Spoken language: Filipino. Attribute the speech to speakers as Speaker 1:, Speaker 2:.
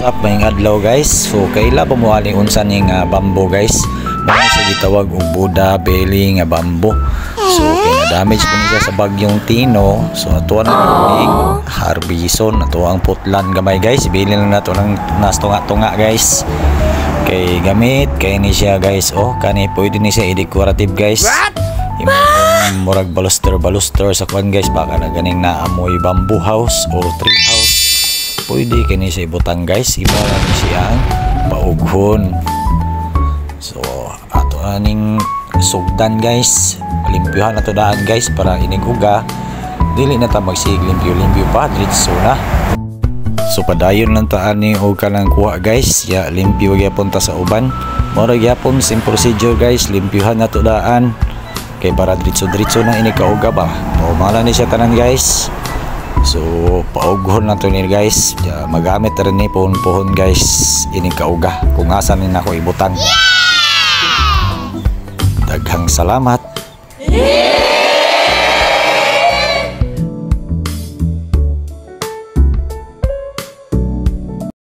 Speaker 1: What's up mayong adlaw guys. So kaila pa mo aling unsa ning bamboo guys. Mga sa gitawag og Buddha belly nga bamboo. So kay damage po niya sa bagyong Tino. So ato na ning harbison, ato ang putlan gamay guys. Ibili lang nato ng nastunga-tunga guys. Kay gamit kay ni siya guys. Oh kani pwede ni siya i-decorative guys. Imong murag baluster sa kwan guys, baka na ganing naamoy bamboo house o tree house. Pwede kini siya ibutang guys, imo lang siyang paughon. So ato aning sugdan guys, limpyuhan ato daan guys para iniguga dili na ta magsig limpyo pa diretso na. So padayon lang ta ani og kanang kuha guys, ya limpyo gyapon ta sa uban. Mora gyapon same procedure guys, limpyuhan ato daan kay para diretso na ini kauga ba. O mala ni siya tanan guys. So paughon na to ni guys, magamit rin ni pohon guys ini kauga kung asan ni nako ibutang. Daghang salamat.